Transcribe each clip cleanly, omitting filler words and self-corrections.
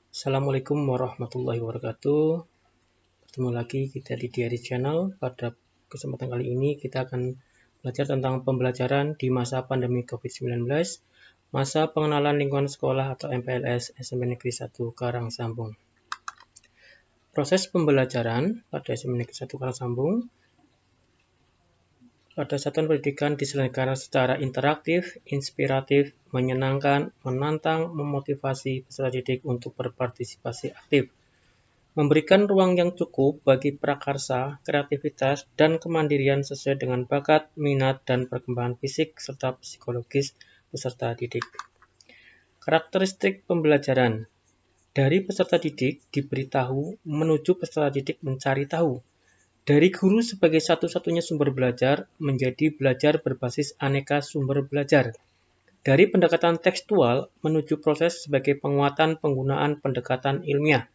Assalamualaikum warahmatullahi wabarakatuh. Bertemu lagi kita di Diary Channel. Pada kesempatan kali ini kita akan belajar tentang pembelajaran di masa pandemi COVID-19, masa pengenalan lingkungan sekolah atau MPLS SMP Negeri 1 Karangsambung. Proses pembelajaran pada SMP Negeri 1 Karangsambung pada satuan pendidikan diselenggarakan secara interaktif, inspiratif, menyenangkan, menantang, memotivasi peserta didik untuk berpartisipasi aktif, memberikan ruang yang cukup bagi prakarsa, kreativitas, dan kemandirian sesuai dengan bakat, minat, dan perkembangan fisik serta psikologis peserta didik. Karakteristik pembelajaran. Dari peserta didik diberitahu menuju peserta didik mencari tahu. Dari guru sebagai satu-satunya sumber belajar menjadi belajar berbasis aneka sumber belajar. Dari pendekatan tekstual menuju proses sebagai penguatan penggunaan pendekatan ilmiah.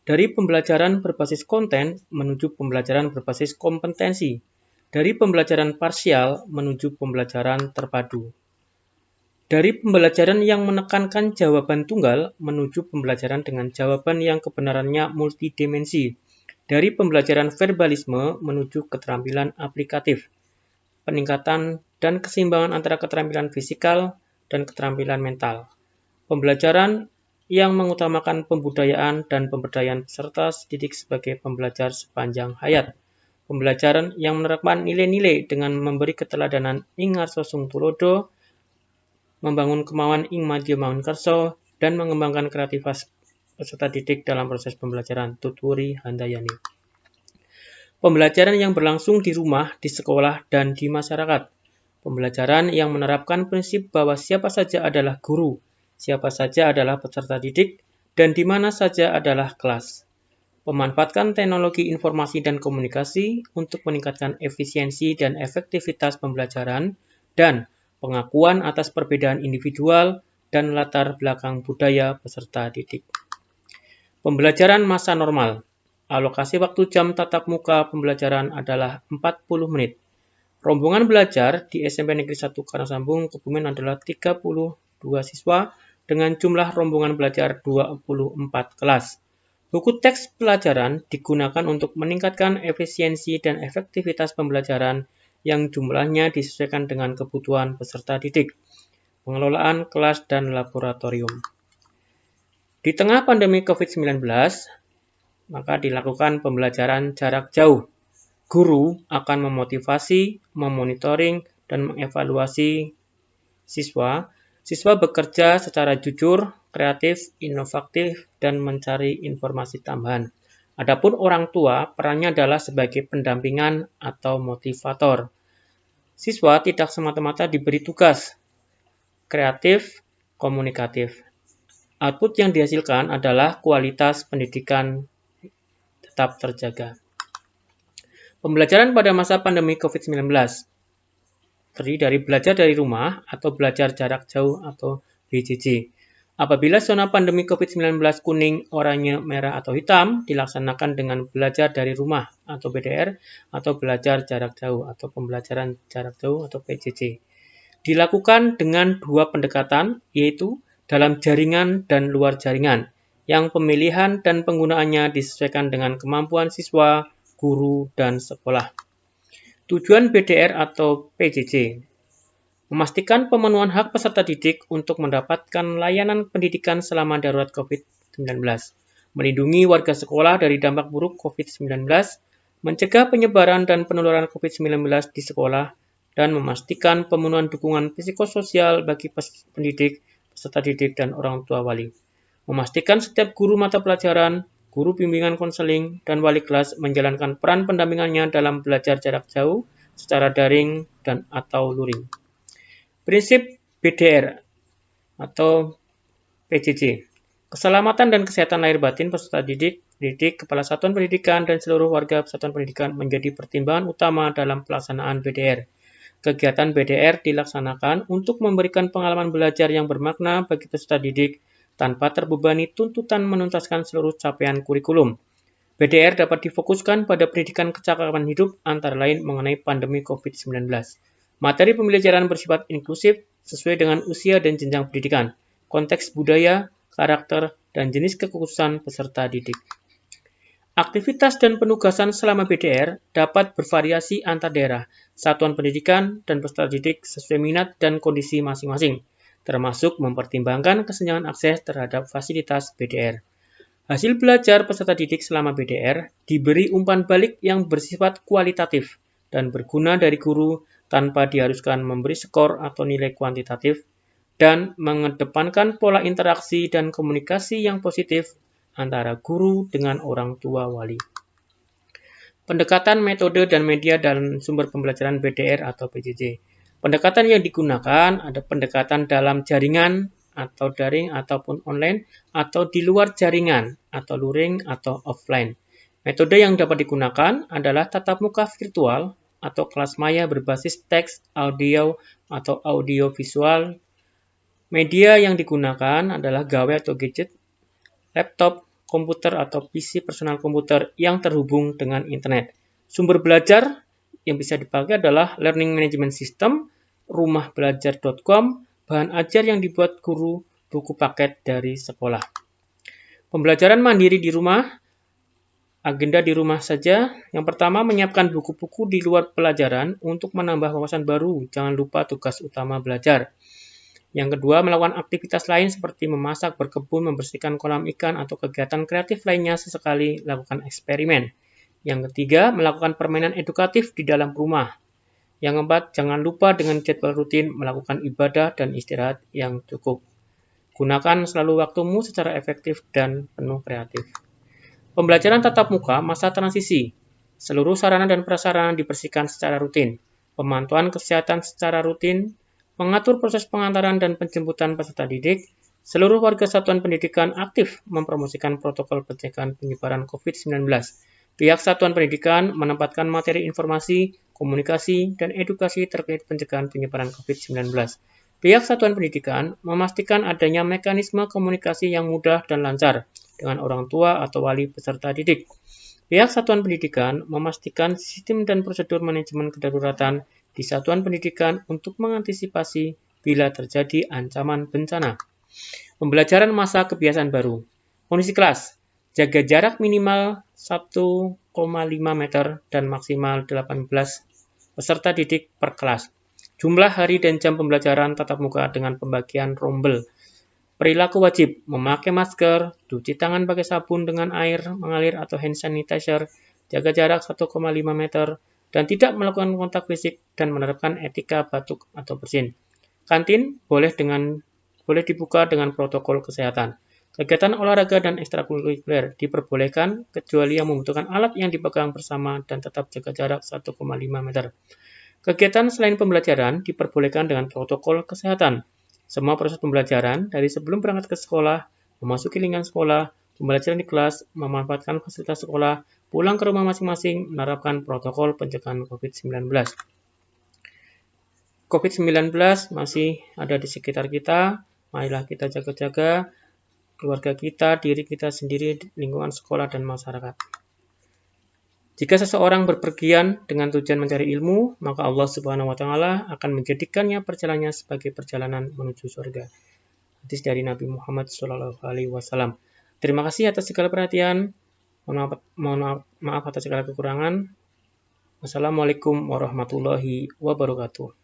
Dari pembelajaran berbasis konten menuju pembelajaran berbasis kompetensi. Dari pembelajaran parsial menuju pembelajaran terpadu. Dari pembelajaran yang menekankan jawaban tunggal menuju pembelajaran dengan jawaban yang kebenarannya multidimensi. Dari pembelajaran verbalisme menuju keterampilan aplikatif. Peningkatan dan keseimbangan antara keterampilan fisikal dan keterampilan mental. Pembelajaran yang mengutamakan pembudayaan dan pemberdayaan peserta didik sebagai pembelajar sepanjang hayat. Pembelajaran yang menerapkan nilai-nilai dengan memberi keteladanan ing ngarsa sung tulodo, membangun kemauan ing madya mangun kerso, dan mengembangkan kreativitas peserta didik dalam proses pembelajaran. Tuturi Handayani. Pembelajaran yang berlangsung di rumah, di sekolah, dan di masyarakat. Pembelajaran yang menerapkan prinsip bahwa siapa saja adalah guru, siapa saja adalah peserta didik, dan di mana saja adalah kelas. Memanfaatkan teknologi informasi dan komunikasi untuk meningkatkan efisiensi dan efektivitas pembelajaran, dan pengakuan atas perbedaan individual dan latar belakang budaya peserta didik. Pembelajaran masa normal. Alokasi waktu jam tatap muka pembelajaran adalah 40 menit. Rombongan belajar di SMP Negeri 1 Karangsambung, Kebumen adalah 32 siswa dengan jumlah rombongan belajar 24 kelas. Buku teks pelajaran digunakan untuk meningkatkan efisiensi dan efektivitas pembelajaran yang jumlahnya disesuaikan dengan kebutuhan peserta didik. Pengelolaan kelas dan laboratorium. Di tengah pandemi COVID-19, maka dilakukan pembelajaran jarak jauh. Guru akan memotivasi, memonitoring, dan mengevaluasi siswa. Siswa bekerja secara jujur, kreatif, inovatif, dan mencari informasi tambahan. Adapun orang tua, perannya adalah sebagai pendampingan atau motivator. Siswa tidak semata-mata diberi tugas kreatif, komunikatif. Output yang dihasilkan adalah kualitas pendidikan tetap terjaga. Pembelajaran pada masa pandemi COVID-19 terdiri dari belajar dari rumah atau belajar jarak jauh atau BJJ. Apabila zona pandemi COVID-19 kuning, oranye, merah, atau hitam, dilaksanakan dengan belajar dari rumah atau BDR atau belajar jarak jauh atau pembelajaran jarak jauh atau PJJ. Dilakukan dengan dua pendekatan, yaitu dalam jaringan dan luar jaringan, yang pemilihan dan penggunaannya disesuaikan dengan kemampuan siswa, guru, dan sekolah. Tujuan BDR atau PJJ, memastikan pemenuhan hak peserta didik untuk mendapatkan layanan pendidikan selama darurat COVID-19, melindungi warga sekolah dari dampak buruk COVID-19, mencegah penyebaran dan penularan COVID-19 di sekolah, dan memastikan pemenuhan dukungan psikososial bagi pendidik, peserta didik, dan orang tua wali. Memastikan setiap guru mata pelajaran, guru bimbingan konseling, dan wali kelas menjalankan peran pendampingannya dalam belajar jarak jauh secara daring dan atau luring. Prinsip BDR atau PJJ. Keselamatan dan kesehatan lahir batin peserta didik, kepala satuan pendidikan, dan seluruh warga satuan pendidikan menjadi pertimbangan utama dalam pelaksanaan BDR. Kegiatan BDR dilaksanakan untuk memberikan pengalaman belajar yang bermakna bagi peserta didik tanpa terbebani tuntutan menuntaskan seluruh capaian kurikulum. BDR dapat difokuskan pada pendidikan kecakapan hidup antara lain mengenai pandemi COVID-19. Materi pembelajaran bersifat inklusif sesuai dengan usia dan jenjang pendidikan, konteks budaya, karakter, dan jenis kekhususan peserta didik. Aktivitas dan penugasan selama BDR dapat bervariasi antar daerah, satuan pendidikan, dan peserta didik sesuai minat dan kondisi masing-masing, termasuk mempertimbangkan kesenjangan akses terhadap fasilitas BDR. Hasil belajar peserta didik selama BDR diberi umpan balik yang bersifat kualitatif dan berguna dari guru tanpa diharuskan memberi skor atau nilai kuantitatif dan mengedepankan pola interaksi dan komunikasi yang positif antara guru dengan orang tua wali. Pendekatan metode dan media dan sumber pembelajaran BDR atau PJJ. Pendekatan yang digunakan ada pendekatan dalam jaringan atau daring ataupun online atau di luar jaringan atau luring atau offline. Metode yang dapat digunakan adalah tatap muka virtual atau kelas maya berbasis teks, audio, atau audio visual. Media yang digunakan adalah gawai atau gadget, laptop, komputer atau PC personal komputer yang terhubung dengan internet. Sumber belajar yang bisa dipakai adalah learning management system, rumahbelajar.com, bahan ajar yang dibuat guru, buku paket dari sekolah. Pembelajaran mandiri di rumah, agenda di rumah saja. Yang pertama, menyiapkan buku-buku di luar pelajaran untuk menambah wawasan baru. Jangan lupa tugas utama belajar. Yang kedua, melakukan aktivitas lain seperti memasak, berkebun, membersihkan kolam ikan, atau kegiatan kreatif lainnya sesekali lakukan eksperimen. Yang ketiga, melakukan permainan edukatif di dalam rumah. Yang keempat, jangan lupa dengan jadwal rutin melakukan ibadah dan istirahat yang cukup. Gunakan selalu waktumu secara efektif dan penuh kreatif. Pembelajaran tatap muka masa transisi. Seluruh sarana dan prasarana dibersihkan secara rutin. Pemantauan kesehatan secara rutin, mengatur proses pengantaran dan penjemputan peserta didik. Seluruh warga satuan pendidikan aktif mempromosikan protokol pencegahan penyebaran COVID-19. Pihak satuan pendidikan menempatkan materi informasi, komunikasi, dan edukasi terkait pencegahan penyebaran COVID-19. Pihak satuan pendidikan memastikan adanya mekanisme komunikasi yang mudah dan lancar dengan orang tua atau wali peserta didik. Pihak satuan pendidikan memastikan sistem dan prosedur manajemen kedaruratan di satuan pendidikan untuk mengantisipasi bila terjadi ancaman bencana. Pembelajaran masa kebiasaan baru. Kondisi kelas. Jaga jarak minimal 1,5 meter dan maksimal 18 peserta didik per kelas. Jumlah hari dan jam pembelajaran tatap muka dengan pembagian rombel. Perilaku wajib, memakai masker, cuci tangan pakai sabun dengan air mengalir atau hand sanitizer, jaga jarak 1,5 meter, dan tidak melakukan kontak fisik dan menerapkan etika batuk atau bersin. Kantin boleh dibuka dengan protokol kesehatan. Kegiatan olahraga dan ekstrakurikuler diperbolehkan kecuali yang membutuhkan alat yang dipegang bersama dan tetap jaga jarak 1,5 meter. Kegiatan selain pembelajaran diperbolehkan dengan protokol kesehatan. Semua proses pembelajaran dari sebelum berangkat ke sekolah, memasuki lingkungan sekolah, pembelajaran di kelas, memanfaatkan fasilitas sekolah, pulang ke rumah masing-masing, menerapkan protokol pencegahan COVID-19. COVID-19 masih ada di sekitar kita, marilah kita jaga-jaga keluarga kita, diri kita sendiri, lingkungan sekolah, dan masyarakat. Jika seseorang berpergian dengan tujuan mencari ilmu, maka Allah Subhanahu wa Ta'ala akan menjadikannya perjalanannya sebagai perjalanan menuju surga. Hadis dari Nabi Muhammad SAW. Terima kasih atas segala perhatian. Mohon maaf atas segala kekurangan. Wassalamualaikum warahmatullahi wabarakatuh.